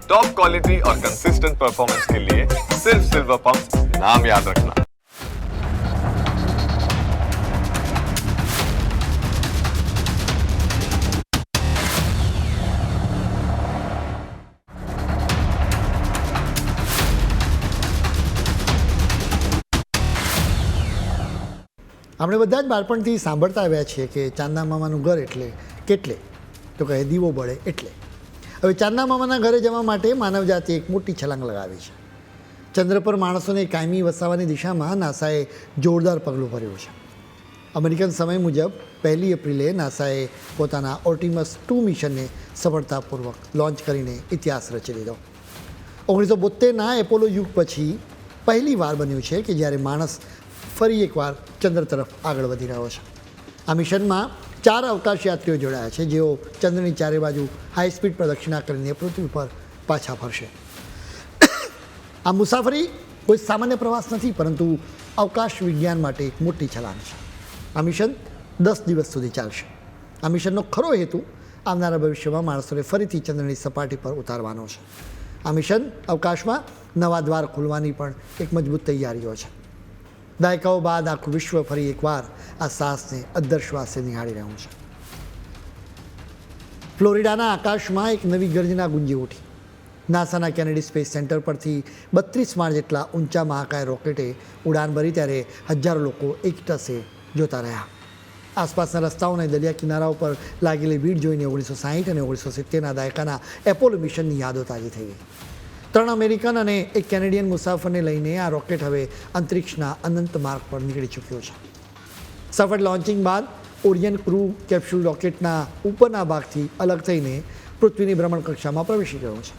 Top quality और consistent performance के लिए सिर्फ सिल्वर पंप नाम याद रखना। આપણે બધા જ બાળપણથી સાંભળતા આવ્યા છીએ કે ચાંદા મામાનું ઘર એટલે કેટલે તો કહે દીવો બળે એટલે. હવે ચાંદા મામાના ઘરે જવા માટે માનવજાતે એક મોટી છલાંગ લગાવી છે. ચંદ્ર પર માણસોને કાયમી વસાવવાની દિશામાં નાસાએ જોરદાર પગલું ભર્યું છે. અમેરિકન સમય મુજબ 1 એપ્રિલે નાસાએ પોતાના ઓર્ટિમસ 2 મિશનને સફળતાપૂર્વક લોન્ચ કરીને ઇતિહાસ રચી દીધો. 1972ના એપોલો યુગ પછી પહેલી વાર બન્યું છે કે જ્યારે માણસ ફરી એકવાર ચંદ્ર તરફ આગળ વધી રહ્યો છે. આ મિશનમાં 4 અવકાશયાત્રીઓ જોડાયા છે જેઓ ચંદ્રની ચારે બાજુ હાઈ સ્પીડ પ્રદક્ષિણા કરીને પૃથ્વી પર પાછા ફરશે. આ મુસાફરી કોઈ સામાન્ય પ્રવાસ નથી, પરંતુ અવકાશ વિજ્ઞાન માટે એક મોટી છલાંગ છે. આ મિશન 10 દિવસ સુધી ચાલશે. આ મિશનનો ખરો હેતુ આવનારા ભવિષ્યમાં માણસોને ફરીથી ચંદ્રની સપાટી પર ઉતારવાનો છે. આ મિશન અવકાશમાં નવા દ્વાર ખોલવાની પણ એક મજબૂત તૈયારીઓ છે. દાયકાઓ બાદ આખું વિશ્વ ફરી એકવાર આ સાહસને અદ્દરશ્વાસે નિહાળી રહ્યું છે. ફ્લોરિડાના આકાશમાં એક નવી ગર્જના ગુંજી ઉઠી. નાસાના કેનેડી સ્પેસ સેન્ટર પરથી 32 માળ જેટલા ઊંચા મહાકાય રોકેટે ઉડાન ભરી ત્યારે હજારો લોકો એકટસે જોતા રહ્યા. આસપાસના રસ્તાઓ અને દરિયા કિનારાઓ પર લાગેલી ભીડ જોઈને 1960 અને 1970ના દાયકાના એપોલો મિશનની યાદો તાજી થઈ ગઈ. 3 અમેરિકન અને 1 કેનેડિયન મુસાફરને લઈને આ રોકેટ હવે અંતરિક્ષના અનંત માર્ગ પર નીકળી ચૂક્યો છે. સફળ લોન્ચિંગ બાદ ઓરિયન ક્રૂ કેપ્સ્યુલ રોકેટના ઉપરના ભાગથી અલગ થઈને પૃથ્વીની ભ્રમણ કક્ષામાં પ્રવેશી ગયો છે.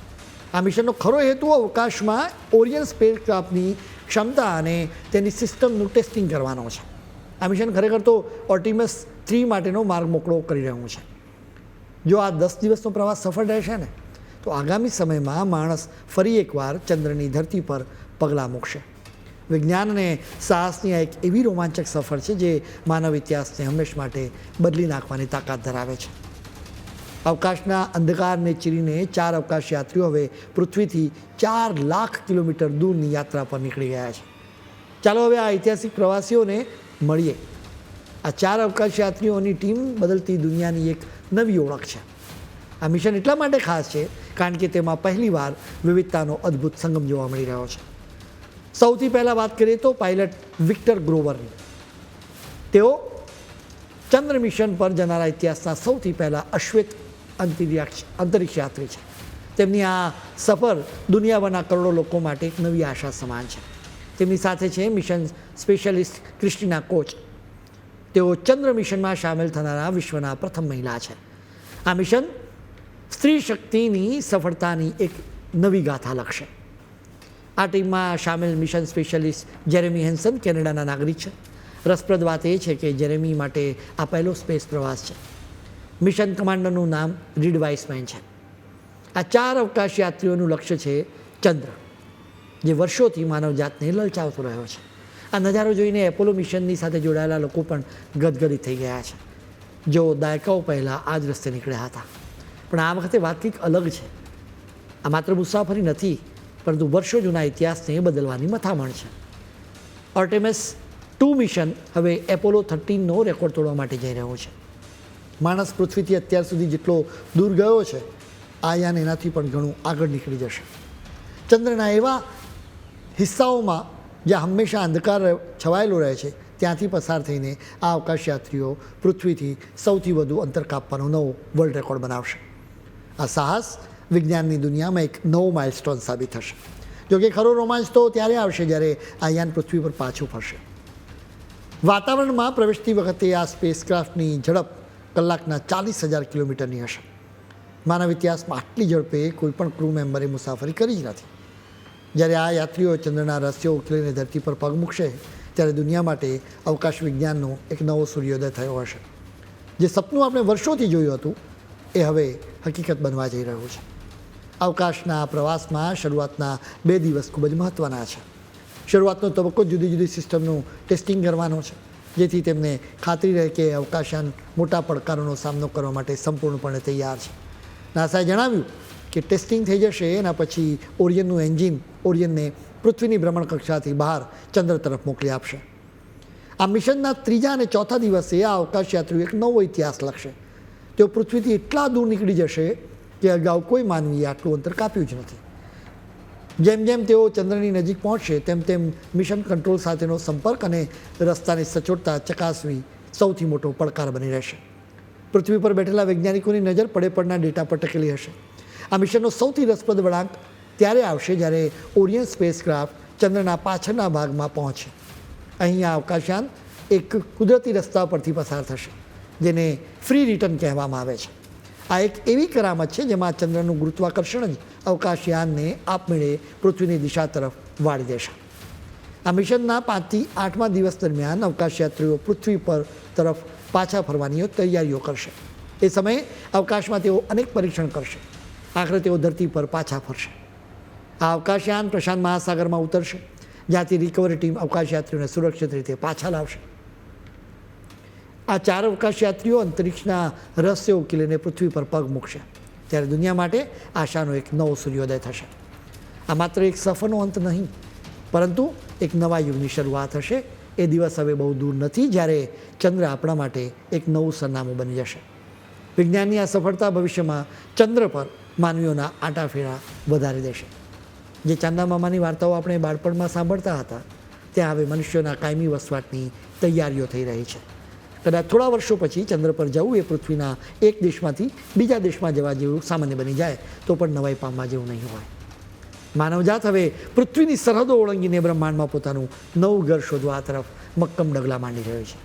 આ મિશનનો ખરો હેતુ અવકાશમાં ઓરિયન સ્પેસક્રાફ્ટની ક્ષમતા અને તેની સિસ્ટમનું ટેસ્ટિંગ કરવાનો છે. આ મિશન ખરેખર તો ઓર્ટિમસ 3 માટેનો માર્ગ મોકળો કરી રહ્યું છે. જો આ 10 દિવસનો પ્રવાસ સફળ રહેશે ને તો આગામી સમયમાં માણસ ફરી એકવાર ચંદ્રની ધરતી પર પગલાં મૂકશે. વિજ્ઞાન અને સાહસની આ એક એવી રોમાંચક સફર છે જે માનવ ઇતિહાસને હંમેશ માટે બદલી નાખવાની તાકાત ધરાવે છે. અવકાશના અંધકારને ચીરીને 4 અવકાશયાત્રીઓ હવે પૃથ્વીથી 4 લાખ કિલોમીટર દૂરની યાત્રા પર નીકળી ગયા છે. ચાલો હવે આ ઐતિહાસિક પ્રવાસીઓને મળીએ. આ 4 અવકાશયાત્રીઓની ટીમ બદલતી દુનિયાની એક નવી ઓળખ છે. આ મિશન એટલા માટે ખાસ છે કારણ કે તેમાં પહેલીવાર વિવિધતાનો અદ્ભુત સંગમ જોવા મળી રહ્યો છે. સૌથી પહેલાં વાત કરીએ તો પાયલટ વિક્ટર ગ્રોવરની. તેઓ ચંદ્ર મિશન પર જનારા ઇતિહાસના સૌથી પહેલા અશ્વેત અંતરિક્ષ યાત્રી છે. તેમની આ સફર દુનિયાભરના કરોડો લોકો માટે એક નવી આશા સમાન છે. તેમની સાથે છે મિશન સ્પેશિયાલિસ્ટ ક્રિસ્ટિના કોચ. તેઓ ચંદ્ર મિશનમાં સામેલ થનારા વિશ્વના પ્રથમ મહિલા છે. આ મિશન સ્ત્રી શક્તિની સફળતાની એક નવી ગાથા લખશે. આ ટીમમાં સામેલ મિશન સ્પેશિયાલિસ્ટ જેરેમી હેન્સન કેનેડાના નાગરિક છે. રસપ્રદ વાત એ છે કે જેરેમી માટે આ પહેલો સ્પેસ પ્રવાસ છે. મિશન કમાન્ડરનું નામ રીડ વાઇસમેન છે. આ 4 અવકાશયાત્રીઓનું લક્ષ્ય છે ચંદ્ર, જે વર્ષોથી માનવજાતને લલચાવતો રહ્યો છે. આ નજારો જોઈને એપોલો મિશનની સાથે જોડાયેલા લોકો પણ ગદગદિત થઈ ગયા છે. જેઓ દાયકાઓ પહેલાં આ જ રસ્તે નીકળ્યા હતા. પણ આ વખતે વાત કંઈક અલગ છે. આ માત્ર મુસાફરી નથી, પરંતુ વર્ષો જૂના ઇતિહાસને બદલવાની મથામણ છે. ઓર્ટિમસ 2 મિશન હવે એપોલો 13નો રેકોર્ડ તોડવા માટે જઈ રહ્યો છે. માણસ પૃથ્વીથી અત્યાર સુધી જેટલો દૂર ગયો છે, આ યાન એનાથી પણ ઘણું આગળ નીકળી જશે. ચંદ્રના એવા હિસ્સાઓમાં જ્યાં હંમેશા અંધકાર છવાયેલો રહે છે, ત્યાંથી પસાર થઈને આ અવકાશયાત્રીઓ પૃથ્વીથી સૌથી વધુ અંતર કાપવાનો નવો વર્લ્ડ રેકોર્ડ બનાવશે. આ સાહસ વિજ્ઞાનની દુનિયામાં એક નવો માઇલસ્ટોન સાબિત થશે. જોકે ખરો રોમાંચ તો ત્યારે આવશે જ્યારે આ યાન પૃથ્વી પર પાછું ફરશે. વાતાવરણમાં પ્રવેશતી વખતે આ સ્પેસક્રાફ્ટની ઝડપ કલાકના 40,000 કિલોમીટરની હશે. માનવ ઇતિહાસમાં આટલી ઝડપે કોઈપણ ક્રૂ મેમ્બરે મુસાફરી કરી જ નથી. જ્યારે આ યાત્રીઓ ચંદ્રના રહસ્યો ઉકેલીને ધરતી પર પગ મૂકશે ત્યારે દુનિયા માટે અવકાશ વિજ્ઞાનનો એક નવો સૂર્યોદય થયો હશે. જે સપનું આપણે વર્ષોથી જોયું હતું એ હવે હકીકત બનવા જઈ રહ્યું છે. અવકાશના પ્રવાસમાં શરૂઆતના 2 દિવસ ખૂબ જ મહત્ત્વના છે. શરૂઆતનો તબક્કો જુદી જુદી સિસ્ટમનું ટેસ્ટિંગ કરવાનો છે, જેથી તેમને ખાતરી રહે કે અવકાશયાન મોટા પડકારોનો સામનો કરવા માટે સંપૂર્ણપણે તૈયાર છે. નાસાએ જણાવ્યું કે ટેસ્ટિંગ થઈ જશે એના પછી ઓરિયનનું એન્જિન ઓરિયનને પૃથ્વીની ભ્રમણ કક્ષાથી બહાર ચંદ્ર તરફ મોકલી આપશે. આ મિશનના ત્રીજા અને ચોથા દિવસે આ અવકાશયાત્રીઓ એક નવો ઇતિહાસ લખશે. તેઓ પૃથ્વીથી એટલા દૂર નીકળી જશે કે અગાઉ કોઈ માનવીએ આટલું અંતર કાપ્યું જ નથી. જેમ જેમ તેઓ ચંદ્રની નજીક પહોંચશે તેમ તેમ મિશન કંટ્રોલ સાથેનો સંપર્ક અને રસ્તાની સચોટતા ચકાસવી સૌથી મોટો પડકાર બની રહેશે. પૃથ્વી પર બેઠેલા વૈજ્ઞાનિકોની નજર પડે પડના ડેટા પર ટકેલી હશે. આ મિશનનો સૌથી રસપ્રદ વળાંક ત્યારે આવશે જ્યારે ઓરિયન સ્પેસક્રાફ્ટ ચંદ્રના પાછળના ભાગમાં પહોંચે. અહીં આ અવકાશયાન એક કુદરતી રસ્તા પરથી પસાર થશે જેને ફ્રી રિટર્ન કહેવામાં આવે છે. આ એક એવી કરામત છે જેમાં ચંદ્રનું ગુરુત્વાકર્ષણ જ અવકાશયાનને આપમેળે પૃથ્વીની દિશા તરફ વાળી દેશે. આ મિશનના 5 થી 8મા દિવસ દરમિયાન અવકાશયાત્રીઓ પૃથ્વી પર તરફ પાછા ફરવાની તૈયારીઓ કરશે. એ સમયે અવકાશમાં તેઓ અનેક પરીક્ષણ કરશે. આખરે તેઓ ધરતી પર પાછા ફરશે. આ અવકાશયાન પ્રશાંત મહાસાગરમાં ઉતરશે જ્યાંથી રિકવરી ટીમ અવકાશયાત્રીઓને સુરક્ષિત રીતે પાછા લાવશે. આ 4 અવકાશયાત્રીઓ અંતરિક્ષના રહસ્યો ઉકેલીને પૃથ્વી પર પગ મૂકશે ત્યારે દુનિયા માટે આશાનો એક નવો સૂર્યોદય થશે. આ માત્ર એક સફરનો અંત નહીં પરંતુ એક નવા યુગની શરૂઆત હશે. એ દિવસ હવે બહુ દૂર નથી જ્યારે ચંદ્ર આપણા માટે એક નવું સરનામું બની જશે. વિજ્ઞાનની આ સફળતા ભવિષ્યમાં ચંદ્ર પર માનવીઓના આંટાફેરા વધારી દેશે. જે ચાંદા મામાની વાર્તાઓ આપણે બાળપણમાં સાંભળતા હતા ત્યાં હવે મનુષ્યોના કાયમી વસવાટની તૈયારીઓ થઈ રહી છે. કદાચ થોડા વર્ષો પછી ચંદ્ર પર જવું એ પૃથ્વીના એક દેશમાંથી બીજા દેશમાં જવા જેવું સામાન્ય બની જાય તો પણ નવાઈ પામવા જેવું નહીં હોય. માનવજાત હવે પૃથ્વીની સરહદો ઓળંગીને બ્રહ્માંડમાં પોતાનું નવું ઘર શોધવા તરફ મક્કમ ડગલા માંડી રહ્યો છે.